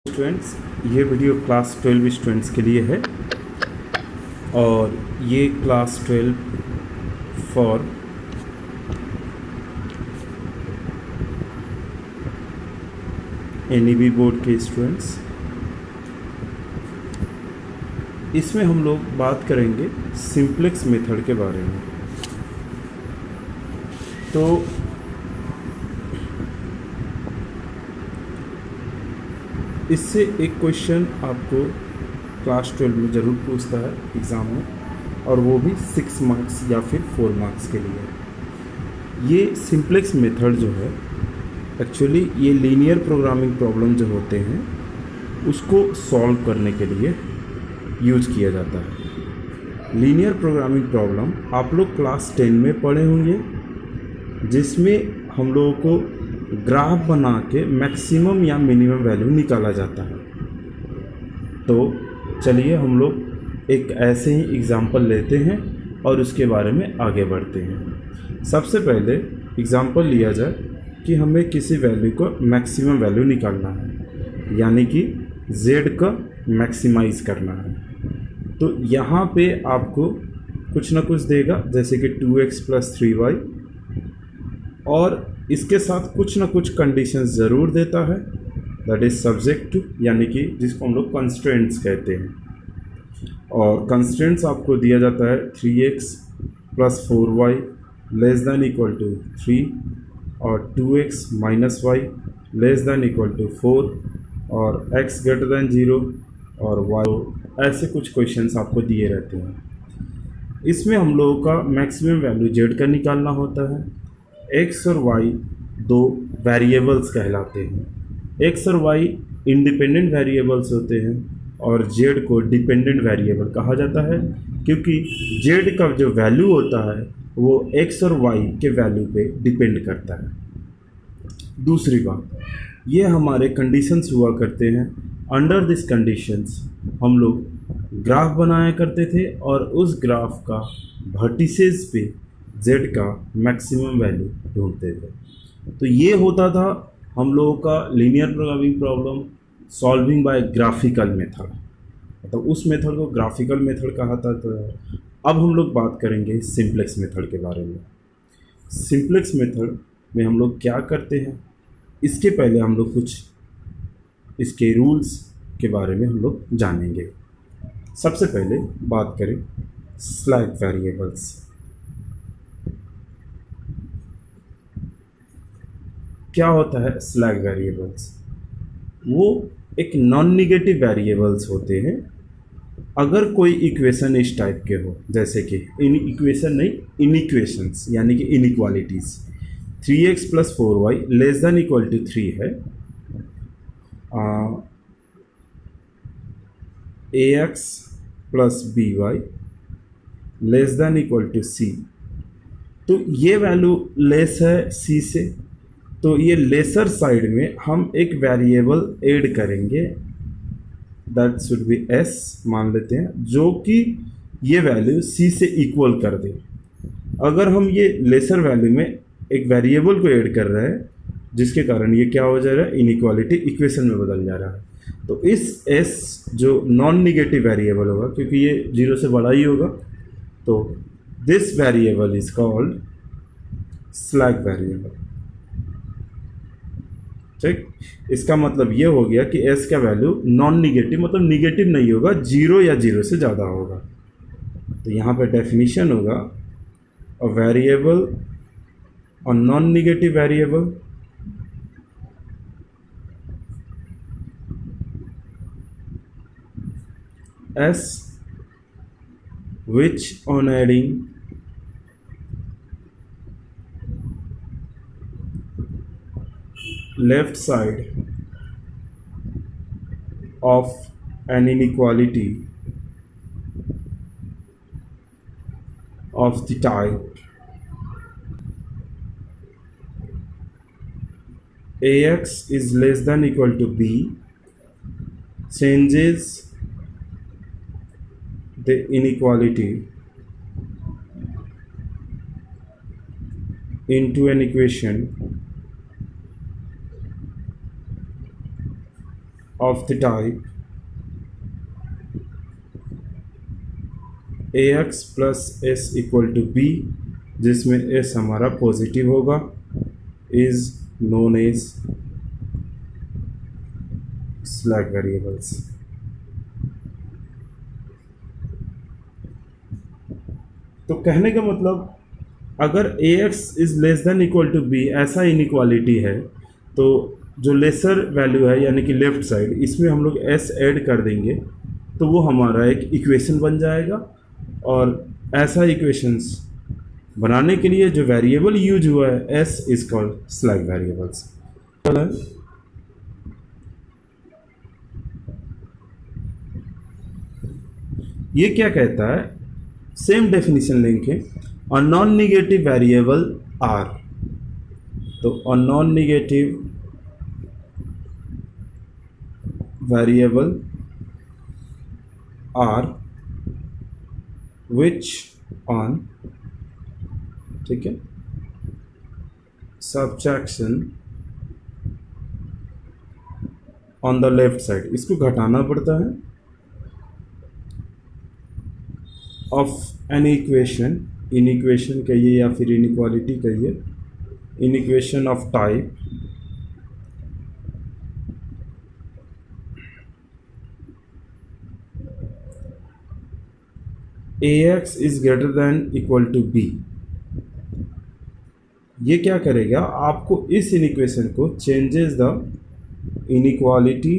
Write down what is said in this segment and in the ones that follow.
Students, ये video class 12 students के लिए है और ये क्लास 12 फॉर NEB बोर्ड के स्टूडेंट्स। इसमें हम लोग बात करेंगे सिंप्लेक्स मेथड के बारे में। तो इससे एक क्वेश्चन आपको क्लास 12 में ज़रूर पूछता है एग्ज़ाम में, और वो भी 6 मार्क्स या फिर 4 मार्क्स के लिए। ये सिंप्लेक्स मेथड जो है एक्चुअली ये लीनियर प्रोग्रामिंग प्रॉब्लम जो होते हैं उसको सॉल्व करने के लिए यूज़ किया जाता है। लीनियर प्रोग्रामिंग प्रॉब्लम आप लोग क्लास 10 में पढ़े होंगे, जिसमें हम लोगों को ग्राफ बना के मैक्सिमम या मिनिमम वैल्यू निकाला जाता है। तो चलिए हम लोग एक ऐसे ही एग्ज़ाम्पल लेते हैं और उसके बारे में आगे बढ़ते हैं। सबसे पहले एग्ज़ाम्पल लिया जाए कि हमें किसी वैल्यू को मैक्सिमम वैल्यू निकालना है, यानी कि z का मैक्सिमाइज़ करना है। तो यहाँ पे आपको कुछ ना कुछ देगा, जैसे कि 2x + 3y, और इसके साथ कुछ ना कुछ कंडीशंस ज़रूर देता है, दैट इज़ सब्जेक्ट टू, यानी कि जिसको हम लोग कंस्ट्रेंट्स कहते हैं। और कंस्ट्रेंट्स आपको दिया जाता है 3x + 4y ≤ 3 और 2x - y ≤ 4 और x > 0 और y। ऐसे कुछ क्वेश्चंस आपको दिए रहते हैं। इसमें हम लोगों का मैक्सिमम वैल्यू z का निकालना होता है। x और y दो वेरिएबल्स कहलाते हैं। x और y इंडिपेंडेंट वेरिएबल्स होते हैं और z को डिपेंडेंट वेरिएबल कहा जाता है, क्योंकि z का जो वैल्यू होता है वो x और y के वैल्यू पे डिपेंड करता है। दूसरी बात, ये हमारे कंडीशंस हुआ करते हैं। अंडर दिस कंडीशंस हम लोग ग्राफ बनाया करते थे और उस ग्राफ का वर्टिसेस पे z का मैक्सिमम वैल्यू ढूंढते थे। तो ये होता था हम लोगों का linear programming problem solving by graphical method, मतलब उस मेथड को ग्राफिकल मेथड कहा था। तो अब हम लोग बात करेंगे सिंप्लेक्स मेथड के बारे में। सिंप्लेक्स मेथड में हम लोग क्या करते हैं, इसके पहले हम लोग कुछ इसके रूल्स के बारे में हम लोग जानेंगे। सबसे पहले बात करें स्लैग वेरिएबल्स। क्या होता है स्लैग वेरिएबल्स? वो एक नॉन निगेटिव वेरिएबल्स होते हैं। अगर कोई इक्वेशन इस टाइप के हो, जैसे कि इन इक्वेशन नहीं, इनइक्वेशंस यानी कि इनइक्वालिटीज़, 3x + 4y ≤ 3 है, ax + by ≤ c। तो ये वैल्यू लेस है c से, तो ये लेसर साइड में हम एक वेरिएबल ऐड करेंगे, दैट शुड बी s मान लेते हैं, जो कि ये वैल्यू c से इक्वल कर दे। अगर हम ये लेसर वैल्यू में एक वेरिएबल को ऐड कर रहे हैं, जिसके कारण ये क्या हो जा रहा है, इनइक्वालिटी इक्वेशन में बदल जा रहा है। तो इस s जो नॉन निगेटिव वेरिएबल होगा, क्योंकि ये 0 से बड़ा ही होगा, तो this variable is called slag variable. ठीक, इसका मतलब ये हो गया कि s का वैल्यू नॉन निगेटिव, मतलब निगेटिव नहीं होगा, 0 या 0 से ज़्यादा होगा। तो यहाँ पे डेफिनेशन होगा अ वेरिएबल और non negative variable s which on adding left side of an inequality of the type ax is less than equal to b changes the inequality into an equation of the type ax plus s equal to b, जिसमें s हमारा positive होगा, is known as slack variables. तो कहने का मतलब अगर ax is less than equal to b ऐसा inequality है, तो जो लेसर वैल्यू है यानी कि लेफ्ट साइड, इसमें हम लोग s ऐड कर देंगे तो वो हमारा एक इक्वेशन बन जाएगा। और ऐसा इक्वेशंस बनाने के लिए जो वेरिएबल यूज हुआ है s is called slack variables. ये क्या कहता है, सेम डेफिनेशन लेंगे, a non negative variable R. तो a non negative variable R which on, ठीक है, subtraction on the left side, इसको घटाना पड़ता है, ऑफ एन इक्वेशन, इनइक्वेशन कहिए या फिर इनइक्वालिटी कहिए, inequation of type ax is greater than equal to b। ये क्या करेगा, आपको इस इनइक्वेशन को changes the inequality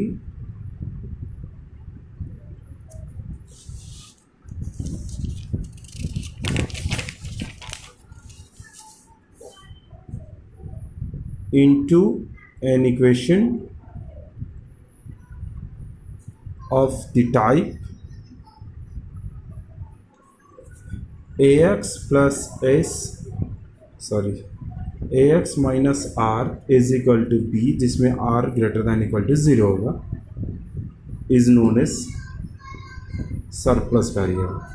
into an equation of the type ax plus s, sorry, ax minus r is equal to b, जिसमें r greater than equal to 0 होगा, is known as surplus variable।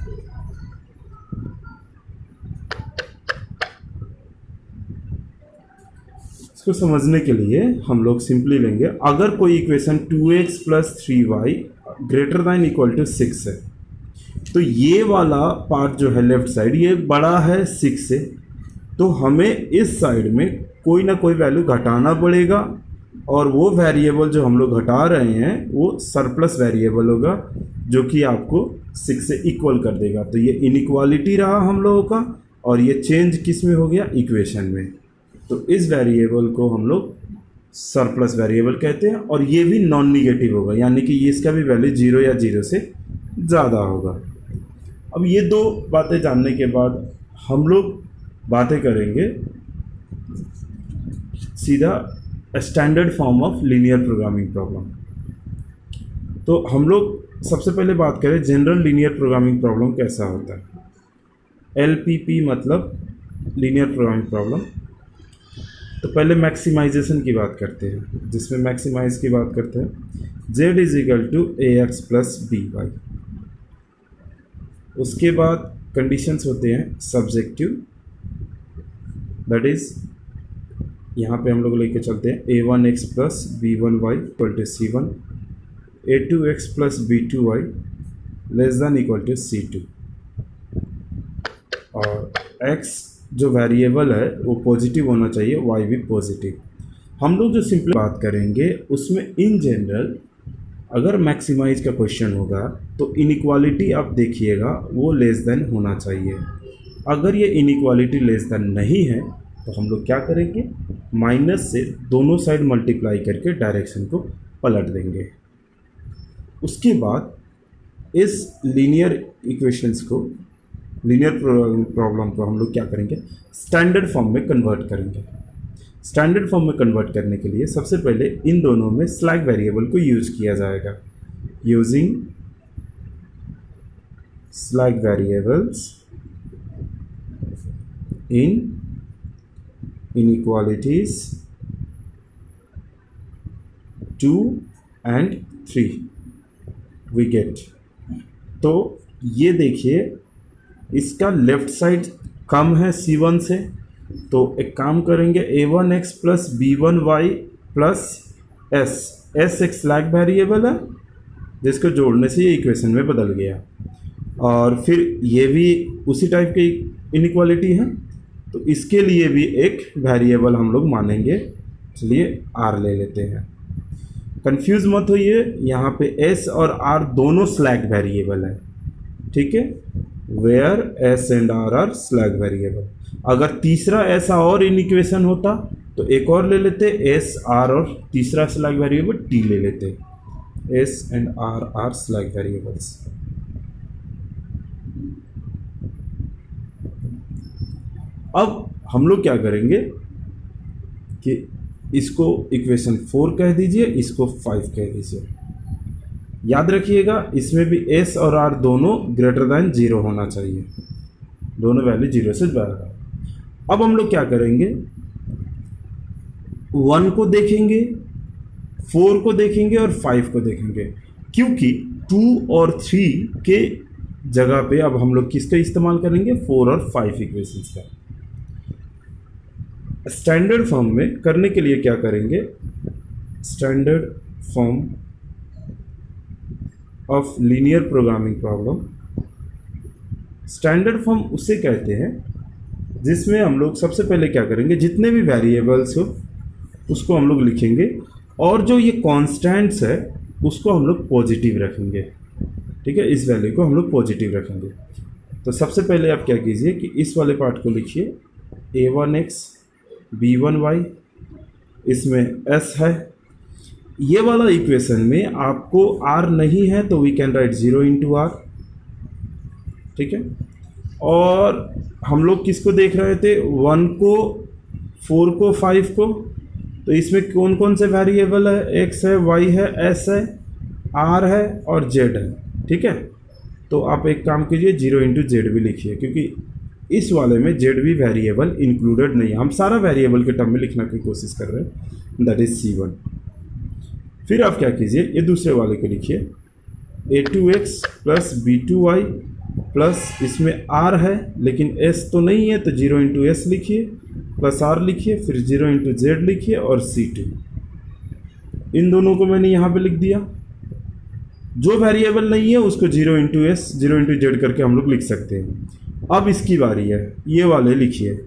इसको समझने के लिए हम लोग simply लेंगे, अगर कोई equation 2x plus 3y greater than equal to 6 है, तो ये वाला पार्ट जो है लेफ्ट साइड ये बड़ा है 6 से, तो हमें इस साइड में कोई ना कोई वैल्यू घटाना पड़ेगा, और वो वेरिएबल जो हम लोग घटा रहे हैं वो सरप्लस वेरिएबल होगा, जो कि आपको 6 से इक्वल कर देगा। तो ये इनइक्वालिटी रहा हम लोगों का, और ये चेंज किस में हो गया, इक्वेशन में। तो इस वेरिएबल को हम लोग सरप्लस वेरिएबल कहते हैं, और ये भी नॉन निगेटिव होगा, यानी कि इसका भी वैल्यू 0 या 0 से ज़्यादा होगा। अब ये दो बातें जानने के बाद हम लोग बातें करेंगे सीधा standard form of linear programming problem. तो हम लोग सबसे पहले बात करें जनरल लीनियर प्रोग्रामिंग प्रॉब्लम कैसा होता है। LPP मतलब लीनियर प्रोग्रामिंग प्रॉब्लम। तो पहले मैक्सिमाइजेशन की बात करते हैं, जिसमें मैक्सिमाइज की बात करते हैं z is equal to ax plus by। उसके बाद कंडीशंस होते हैं सब्जेक्टिव, दैट इज यहाँ पे हम लोग लेके चलते हैं a1x plus b1y equal to c1, a2x plus b2y less than equal to c2, और x जो वेरिएबल है वो पॉजिटिव होना चाहिए, y भी पॉजिटिव। हम लोग जो सिंपल बात करेंगे उसमें इन जनरल अगर मैक्सिमाइज का क्वेश्चन होगा तो इनइक्वालिटी आप देखिएगा वो लेस देन होना चाहिए। अगर ये इनइक्वालिटी लेस देन नहीं है तो हम लोग क्या करेंगे, माइनस से दोनों साइड मल्टीप्लाई करके डायरेक्शन को पलट देंगे। उसके बाद इस लीनियर इक्वेशंस को, लीनियर प्रॉब्लम को हम लोग क्या करेंगे, स्टैंडर्ड फॉर्म में कन्वर्ट करेंगे। स्टैंडर्ड फॉर्म में कन्वर्ट करने के लिए सबसे पहले इन दोनों में स्लैक वेरिएबल को यूज किया जाएगा। Using slack variables in inequalities 2 and 3 we get. तो ये देखिए इसका लेफ्ट साइड कम है c1 से, तो एक काम करेंगे a1x plus b1y plus s S एक स्लैक वेरिएबल है जिसको जोड़ने से ये इक्वेशन में बदल गया, और फिर ये भी उसी टाइप की इनइक्वालिटी है, तो इसके लिए भी एक वेरिएबल हम लोग मानेंगे। चलिए आर ले लेते हैं। कंफ्यूज मत होइए, यहाँ पे एस और आर दोनों स्लैक वेरिएबल है, ठीक है, where S and R slack variable. अगर तीसरा ऐसा और इन इक्वेशन होता तो एक और ले लेते, एस आर और तीसरा स्लैक वेरिएबल टी ले लेते, S and R slack variables. अब हम लोग क्या करेंगे कि इसको इक्वेशन 4 कह दीजिए, इसको 5 कह दीजिए। याद रखिएगा इसमें भी एस और आर दोनों ग्रेटर दैन 0 होना चाहिए, दोनों वैल्यू 0 से ज़्यादा। अब हम लोग क्या करेंगे, 1 को देखेंगे, 4 को देखेंगे और 5 को देखेंगे, क्योंकि 2 और 3 के जगह पे अब हम लोग किसका इस्तेमाल करेंगे, 4 और 5 इक्वेशंस का। स्टैंडर्ड फॉर्म में करने के लिए क्या करेंगे, standard form of linear programming problem. Standard form उसे कहते हैं जिसमें हम लोग सबसे पहले क्या करेंगे, जितने भी वेरिएबल्स हो उसको हम लोग लिखेंगे, और जो ये कॉन्स्टेंट्स है उसको हम लोग पॉजिटिव रखेंगे, ठीक है, इस वैल्यू को हम लोग पॉजिटिव रखेंगे। तो सबसे पहले आप क्या कीजिए कि इस वाले पार्ट को लिखिए, a1x b1y, इसमें s है। ये वाला इक्वेशन में आपको r नहीं है तो we can write 0 into R, ठीक है। और हम लोग किसको देख रहे थे, 1 को, 4 को, 5 को, तो इसमें कौन कौन से वेरिएबल है, x है, y है, s है, r है और z है, ठीक है। तो आप एक काम कीजिए, 0 इंटू जेड भी लिखिए, क्योंकि इस वाले में जेड भी वेरिएबल इंक्लूडेड नहीं है, हम सारा वेरिएबल के टर्म में लिखने की कोशिश कर रहे हैं, दैट इज c1। फिर आप क्या कीजिए, ये दूसरे वाले को लिखिए, a2x प्लस b2y प्लस इसमें r है लेकिन s तो नहीं है, तो 0 इंटू एस लिखिए, प्लस r लिखिए, फिर 0 इंटू जेड लिखिए और c2। इन दोनों को मैंने यहाँ पे लिख दिया। जो वेरिएबल नहीं है उसको 0 इंटू एस, 0 इंटू जेड करके हम लोग लिख सकते हैं। अब इसकी बारी है, ये वाले लिखिए।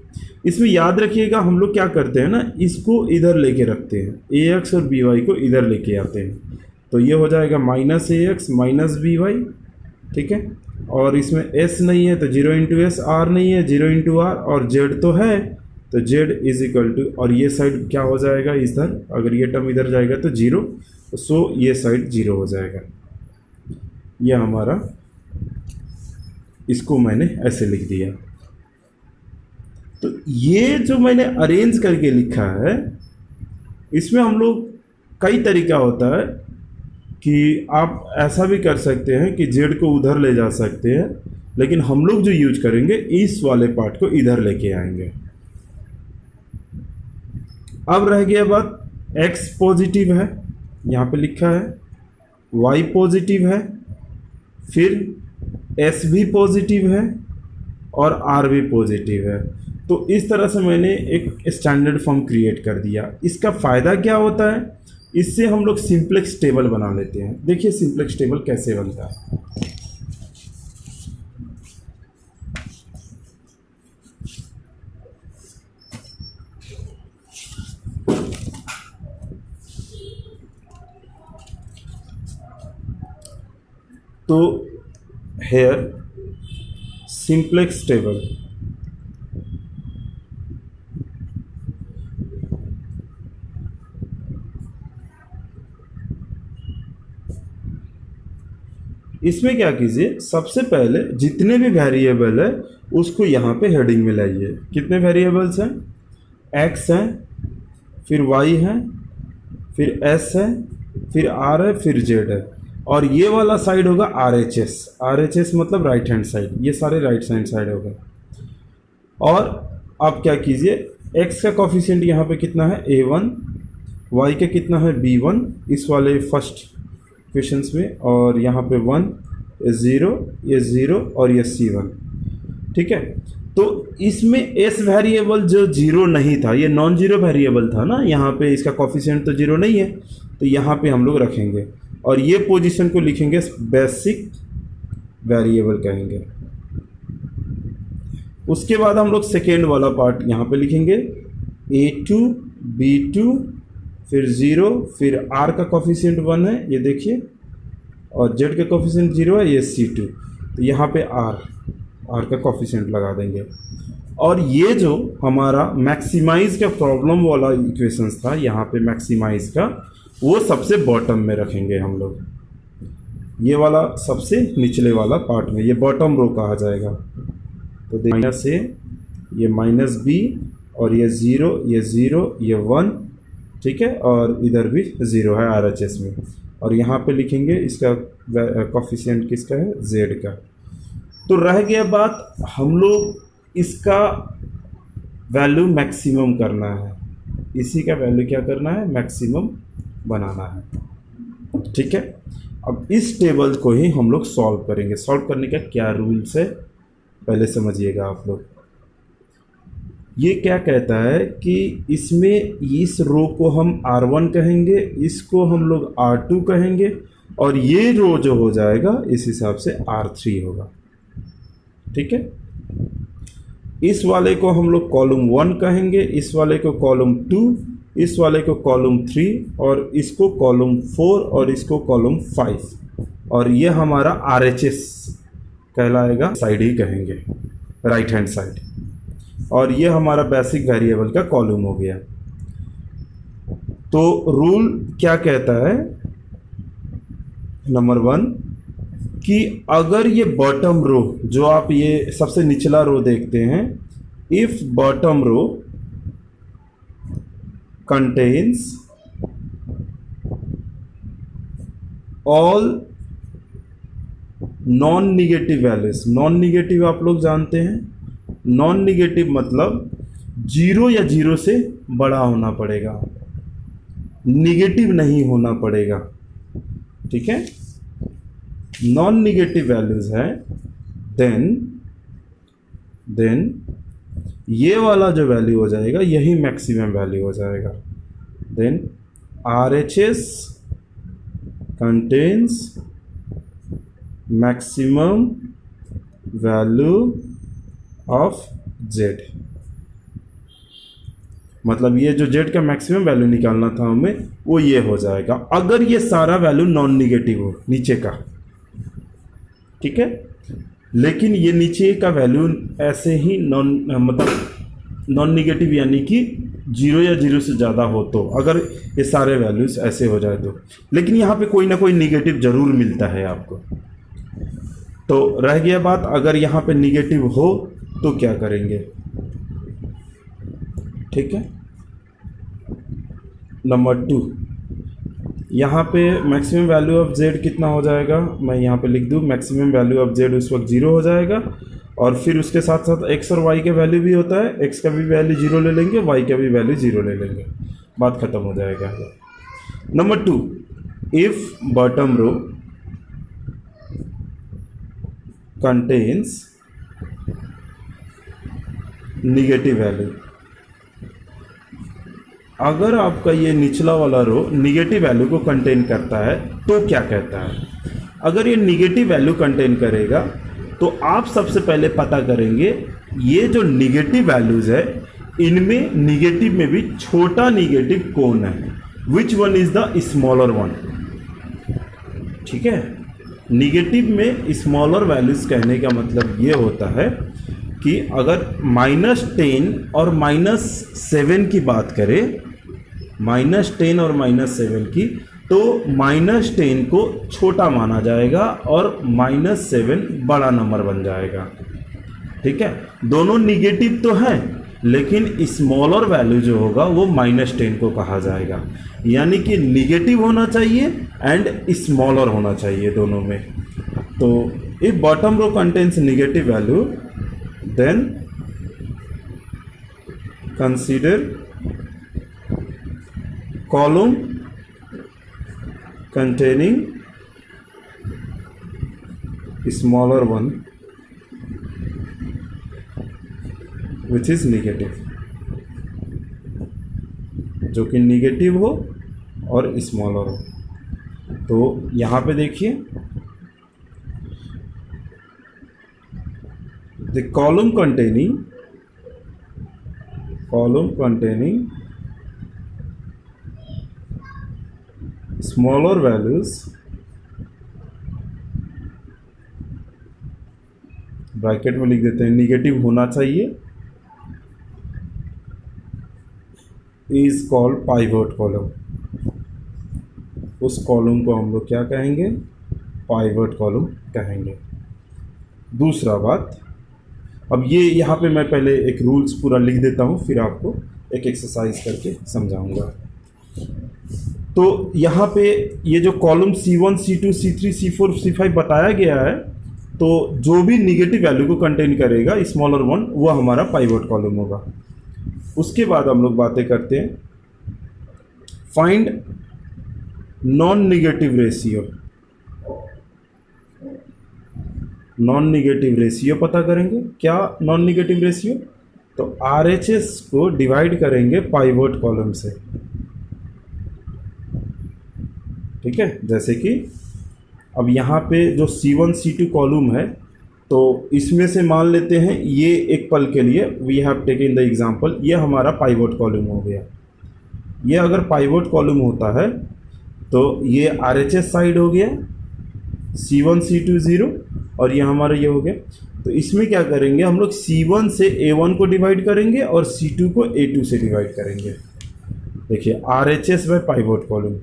इसमें याद रखिएगा हम लोग क्या करते हैं ना, इसको इधर लेके रखते हैं, ax और by को इधर लेके आते हैं, तो ये हो जाएगा माइनस ax माइनस by, ठीक है। और इसमें s नहीं है तो 0 इंटू एस, r नहीं है 0 इंटू आर, और z तो है तो z इज इक्वल टू, और ये साइड क्या हो जाएगा इधर, अगर ये टर्म इधर जाएगा तो 0, सो ये साइड 0 हो जाएगा। ये हमारा, इसको मैंने ऐसे लिख दिया। तो ये जो मैंने अरेंज करके लिखा है, इसमें हम लोग कई तरीका होता है कि आप ऐसा भी कर सकते हैं कि जेड को उधर ले जा सकते हैं, लेकिन हम लोग जो यूज करेंगे इस वाले पार्ट को इधर लेके आएंगे। अब रह गया बात, x पॉजिटिव है, यहाँ पे लिखा है, y पॉजिटिव है, फिर s भी पॉजिटिव है और r भी पॉजिटिव है। तो इस तरह से मैंने एक स्टैंडर्ड फॉर्म क्रिएट कर दिया। इसका फ़ायदा क्या होता है, इससे हम लोग सिंप्लेक्स टेबल बना लेते हैं। देखिए सिंप्लेक्स टेबल कैसे बनता है। तो हेयर सिंप्लेक्स टेबल, इसमें क्या कीजिए, सबसे पहले जितने भी वेरिएबल है उसको यहाँ पे हेडिंग में लाइए। कितने वेरिएबल्स हैं, x है, फिर y है, फिर s है, फिर r है, फिर z है, और ये वाला साइड होगा RHS। RHS मतलब राइट हैंड साइड, ये सारे राइट हैंड साइड होगा। और आप क्या कीजिए, x का कोफिशिएंट यहाँ पे कितना है A1, y का कितना है B1 इस वाले फर्स्ट क्वेश्चंस में, और यहाँ पे 1, ये 0 और ये C1, ठीक है। तो इसमें s वेरिएबल जो 0 नहीं था, ये नॉन जीरो वेरिएबल था ना, यहाँ पे इसका कोफिशिएंट तो 0 नहीं है, तो यहाँ पे हम लोग रखेंगे और ये पोजीशन को लिखेंगे बेसिक वेरिएबल कहेंगे। उसके बाद हम लोग सेकेंड वाला पार्ट यहाँ पे लिखेंगे a2 b2 फिर 0 फिर r का कोफिशिएंट 1 है ये देखिए और z का कोफिशिएंट 0 है ये c2, तो यहाँ पे r का कोफिशिएंट लगा देंगे। और ये जो हमारा मैक्सिमाइज का प्रॉब्लम वाला इक्वेशंस था यहाँ पे मैक्सिमाइज का, वो सबसे बॉटम में रखेंगे हम लोग, ये वाला सबसे निचले वाला पार्ट में, ये बॉटम रो कहा जाएगा। तो माइनस ए, ये माइनस बी और ये 0 ये 0 ये 1, ठीक है, और इधर भी 0 है RHS में। और यहाँ पे लिखेंगे इसका कोफिशिएंट किसका है, z का। तो रह गया बात, हम लोग इसका वैल्यू मैक्सिमम करना है, इसी का वैल्यू क्या करना है, मैक्सिमम बनाना है, ठीक है। अब इस टेबल को ही हम लोग सॉल्व करेंगे। सॉल्व करने का क्या रूल्स है पहले समझिएगा आप लोग। ये क्या कहता है कि इसमें इस रो को हम R1 कहेंगे, इसको हम लोग R2 कहेंगे और ये रो जो हो जाएगा इस हिसाब से R3 होगा, ठीक है। इस वाले को हम लोग कॉलम 1 कहेंगे, इस वाले को कॉलम 2, इस वाले को कॉलम 3 और इसको कॉलम 4 और इसको कॉलम 5, और ये हमारा RHS कहलाएगा, साइड ही कहेंगे, राइट हैंड साइड। और ये हमारा बेसिक वेरिएबल का कॉलम हो गया। तो रूल क्या कहता है, नंबर 1 कि अगर ये बॉटम रो जो आप ये सबसे निचला रो देखते हैं, if bottom row contains all non negative values. Non negative आप लोग जानते हैं, नॉन निगेटिव मतलब 0 या 0 से बड़ा होना पड़ेगा, निगेटिव नहीं होना पड़ेगा, ठीक है। नॉन निगेटिव वैल्यूज है, देन ये वाला जो वैल्यू हो जाएगा यही मैक्सिमम वैल्यू हो जाएगा। Then RHS contains maximum value of Z, मतलब ये जो Z का मैक्सिमम वैल्यू निकालना था हमें वो ये हो जाएगा अगर ये सारा वैल्यू नॉन निगेटिव हो नीचे का, ठीक है। लेकिन ये नीचे का वैल्यू ऐसे ही नॉन निगेटिव यानी कि 0 या 0 से ज़्यादा हो, तो अगर ये सारे वैल्यूज ऐसे हो जाए तो, लेकिन यहाँ पे कोई ना कोई निगेटिव ज़रूर मिलता है आपको। तो रह गया बात, अगर यहाँ पे निगेटिव हो तो क्या करेंगे, ठीक है। नंबर 2, यहाँ पे मैक्सिमम वैल्यू ऑफ Z कितना हो जाएगा, मैं यहाँ पे लिख दूँ मैक्सिमम वैल्यू ऑफ Z उस वक्त 0 हो जाएगा, और फिर उसके साथ साथ x और y का वैल्यू भी होता है, x का भी वैल्यू 0 ले लेंगे, y का भी वैल्यू 0 ले लेंगे, बात खत्म हो जाएगा। Number 2, if bottom row contains negative value, अगर आपका ये निचला वाला रो निगेटिव वैल्यू को कंटेन करता है तो क्या कहता है। अगर ये निगेटिव वैल्यू कंटेन करेगा तो आप सबसे पहले पता करेंगे ये जो निगेटिव वैल्यूज है इनमें निगेटिव में भी छोटा निगेटिव कौन है, which one is the smaller one, ठीक है। निगेटिव में स्मॉलर वैल्यूज कहने का मतलब ये होता है कि अगर -10 और -7 की बात करें, -10 और -7 की, तो -10 को छोटा माना जाएगा और -7 बड़ा नंबर बन जाएगा, ठीक है। दोनों निगेटिव तो हैं, लेकिन स्मॉलर वैल्यू जो होगा वो -10 को कहा जाएगा, यानी कि निगेटिव होना चाहिए एंड स्मॉलर होना चाहिए दोनों में। तो if bottom row contains negative value then consider column containing smaller one which is negative, जो कि निगेटिव हो और स्मॉलर हो। तो यहाँ पे देखिए the column containing smaller values bracket में लिख देते हैं निगेटिव होना चाहिए इज कॉल्ड पाइवोट कॉलम। उस कॉलम को हम लोग क्या कहेंगे? पाइवोट कॉलम कहेंगे। दूसरा बात, अब ये यहाँ पे मैं पहले एक रूल्स पूरा लिख देता हूँ, फिर आपको एक एक्सरसाइज करके समझाऊंगा। तो यहाँ पे ये जो column C1, C2, C3, C4, C5 बताया गया है, तो जो भी निगेटिव वैल्यू को कंटेन करेगा स्मॉलर वन, वो हमारा पाइवोट कॉलम होगा। उसके बाद हम लोग बातें करते हैं find non negative ratio. Non negative ratio पता करेंगे। क्या नॉन निगेटिव रेशियो? तो RHS को डिवाइड करेंगे पाइवोट कॉलम से। ठीक है, जैसे कि अब यहाँ पे जो C1, C2 कॉलम है, तो इसमें से मान लेते हैं ये एक पल के लिए we have taken the example, ये हमारा पाइवोट कॉलम हो गया। ये अगर पाइवोट कॉलम होता है तो ये RHS साइड हो गया, C1, C2 0, और ये हमारा ये हो गया। तो इसमें क्या करेंगे हम लोग? C1 से A1 को डिवाइड करेंगे और C2 को A2 से डिवाइड करेंगे। देखिए RHS बाय पाइवोट कॉलम,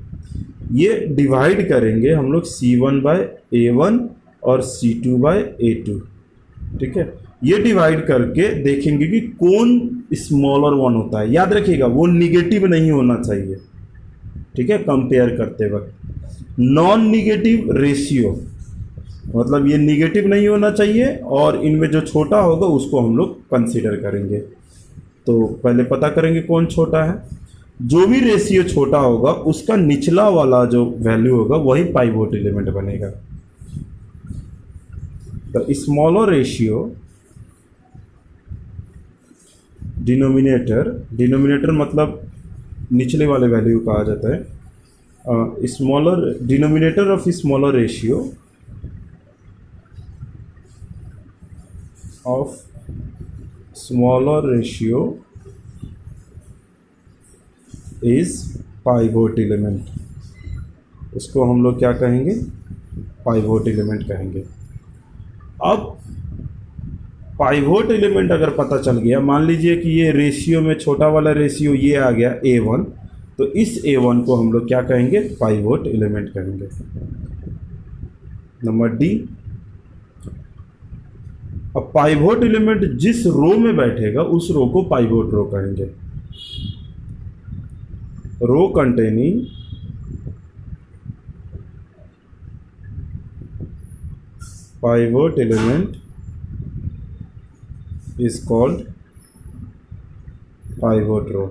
ये डिवाइड करेंगे हम लोग C1 बाय A1 और C2 बाय A2। ठीक है, ये डिवाइड करके देखेंगे कि कौन स्मॉलर वन होता है। याद रखिएगा वो निगेटिव नहीं होना चाहिए। ठीक है, कंपेयर करते वक्त नॉन निगेटिव रेशियो, मतलब ये निगेटिव नहीं होना चाहिए और इनमें जो छोटा होगा उसको हम लोग कंसीडर करेंगे। तो पहले पता करेंगे कौन छोटा है। जो भी रेशियो छोटा होगा उसका निचला वाला जो वैल्यू होगा वही पाइवोट एलिमेंट बनेगा। तो स्मॉलर रेशियो डिनोमिनेटर मतलब निचले वाले वैल्यू कहा जाता है। Smaller denominator of smaller ratio is pivot element. उसको हम लोग क्या कहेंगे? पाइवोट एलिमेंट कहेंगे। अब पाइवोट एलिमेंट अगर पता चल गया, मान लीजिए कि ये रेशियो में छोटा वाला रेशियो ये आ गया A1, तो इस A1 को हम लोग क्या कहेंगे? पाइवोट एलिमेंट कहेंगे। नंबर D, अब पाइवोट एलिमेंट जिस रो में बैठेगा उस रो को पाइवोट रो कहेंगे। Row containing pivot element is called pivot row.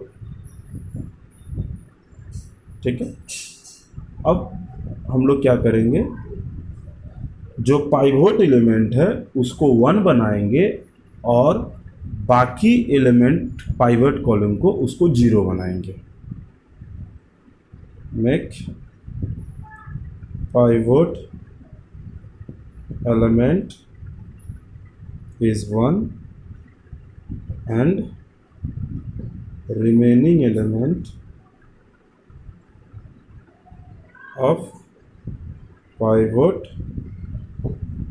ठीक है, अब हम लोग क्या करेंगे? जो पाइवोट एलिमेंट है उसको 1 बनाएंगे और बाकी एलिमेंट पाइवोट कॉलम को उसको 0 बनाएंगे। Make pivot element is 1 and remaining element of pivot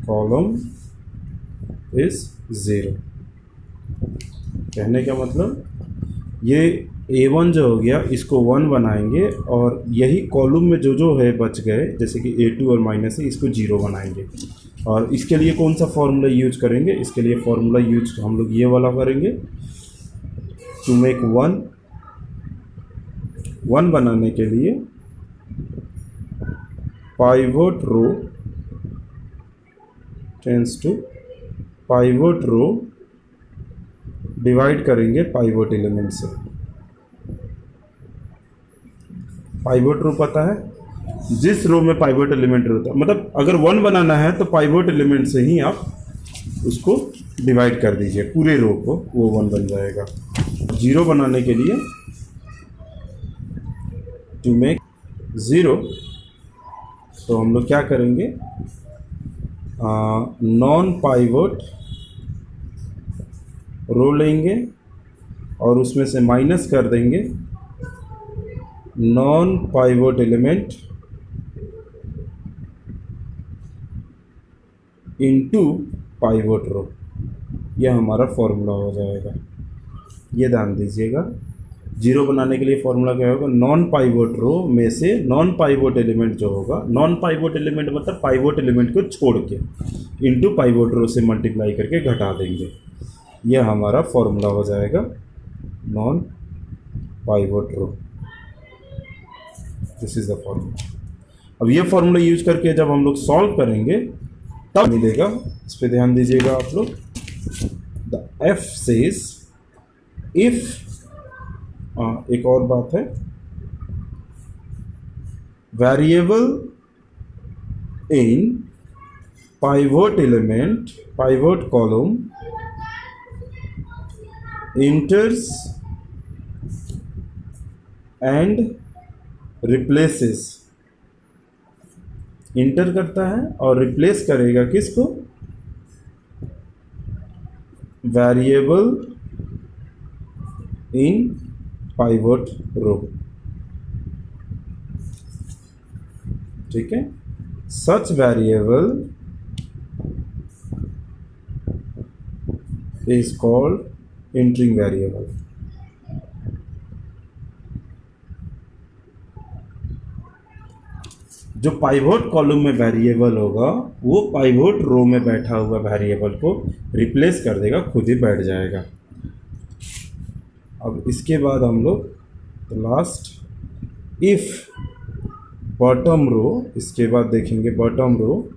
column is 0। कहने का मतलब ये A1 जो हो गया इसको 1 बनाएंगे और यही कॉलम में जो है बच गए, जैसे कि A2 और माइनस है, इसको 0 बनाएंगे। और इसके लिए कौन सा फॉर्मूला यूज करेंगे? इसके लिए फॉर्मूला यूज हम लोग ये वाला करेंगे। टू मेक 1 बनाने के लिए pivot row tends to pivot row divide करेंगे पाइवोट एलिमेंट से। पाइवोट रो पता है, जिस रो में पाइवोट एलिमेंट होता है, मतलब अगर 1 बनाना है तो पाइवोट एलिमेंट से ही आप उसको डिवाइड कर दीजिए, पूरे रो को, वो 1 बन जाएगा। 0 बनाने के लिए टू मेक 0, तो हम लोग क्या करेंगे, नॉन पाइवोट रो लेंगे और उसमें से माइनस कर देंगे non pivot element into pivot row. यह हमारा फॉर्मूला हो जाएगा। ये ध्यान दीजिएगा, 0 बनाने के लिए फॉर्मूला क्या होगा, नॉन पाइवोट रो में से नॉन पाइवोट एलिमेंट जो होगा, नॉन पाइवोट एलिमेंट मतलब पाइवोट एलिमेंट को छोड़ के इनटू पाइवोट रो से मल्टीप्लाई करके घटा देंगे। यह हमारा फॉर्मूला हो जाएगा non pivot row. This is the formula. अब ये फॉर्मूला यूज करके जब हम लोग सॉल्व करेंगे तब मिलेगा, इस पे ध्यान दीजिएगा आप लोग। द एफ सेज इफ, एक और बात है, variable in pivot element, pivot column enters and replaces, inter करता है और रिप्लेस करेगा किसको, वेरिएबल इन पाइवोट रो। ठीक है, such variable is called entering variable. जो पाइवोट कॉलम में वेरिएबल होगा वो पाइवोट रो में बैठा हुआ वेरिएबल को रिप्लेस कर देगा, खुद ही बैठ जाएगा। अब इसके बाद हम लोग लास्ट, इफ बॉटम रो, इसके बाद देखेंगे bottom row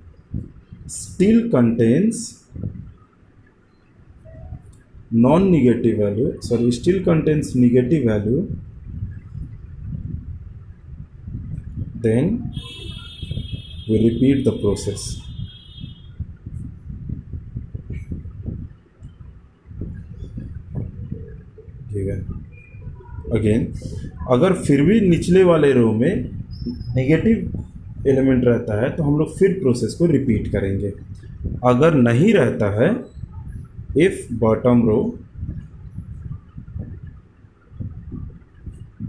still contains non-negative value, sorry, still contains negative value, then we repeat the process. ठीक है, अगेन अगर फिर भी निचले वाले रो में नेगेटिव एलिमेंट रहता है तो हम लोग फिर प्रोसेस को रिपीट करेंगे। अगर नहीं रहता है, if bottom row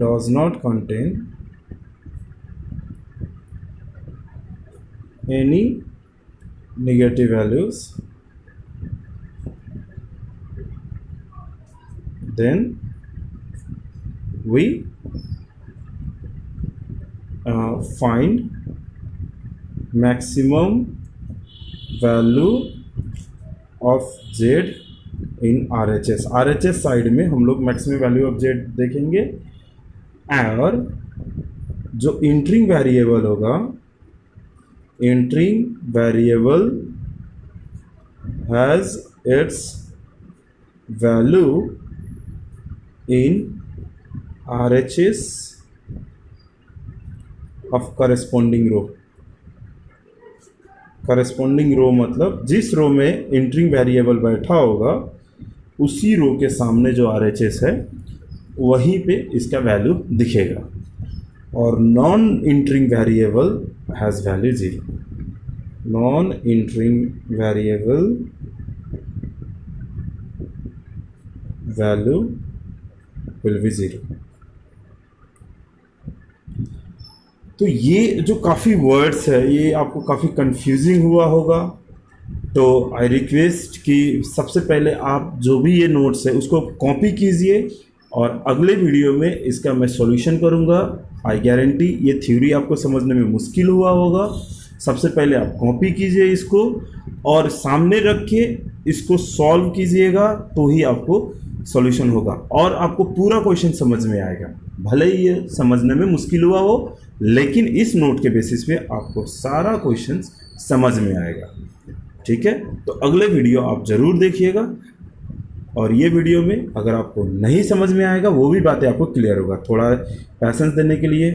does not contain any negative values, then we find maximum value of Z in RHS। RHS side में हम लोग मैक्सिमम वैल्यू ऑफ जेड देखेंगे, और जो इंटरिंग वेरिएबल होगा, entering variable has its value in RHS of corresponding row. Corresponding row मतलब जिस रो में एंटरिंग वेरिएबल बैठा होगा उसी रो के सामने जो RHS है वहीं पे इसका वैल्यू दिखेगा, और non entering variable has value 0। Non entering variable value will be 0। तो ये जो काफ़ी वर्ड्स है ये आपको काफ़ी कंफ्यूजिंग हुआ होगा, तो आई रिक्वेस्ट कि सबसे पहले आप जो भी ये नोट्स है उसको कॉपी कीजिए, और अगले वीडियो में इसका मैं सॉल्यूशन करूँगा। आई गारंटी ये थ्योरी आपको समझने में मुश्किल हुआ होगा। सबसे पहले आप कॉपी कीजिए इसको और सामने रख के इसको सॉल्व कीजिएगा, तो ही आपको सॉल्यूशन होगा और आपको पूरा क्वेश्चन समझ में आएगा। भले ही ये समझने में मुश्किल हुआ हो, लेकिन इस नोट के बेसिस पे आपको सारा क्वेश्चन समझ में आएगा। ठीक है, तो अगले वीडियो आप ज़रूर देखिएगा, और ये वीडियो में अगर आपको नहीं समझ में आएगा वो भी बातें आपको क्लियर होगा। थोड़ा पैसेंस देने के लिए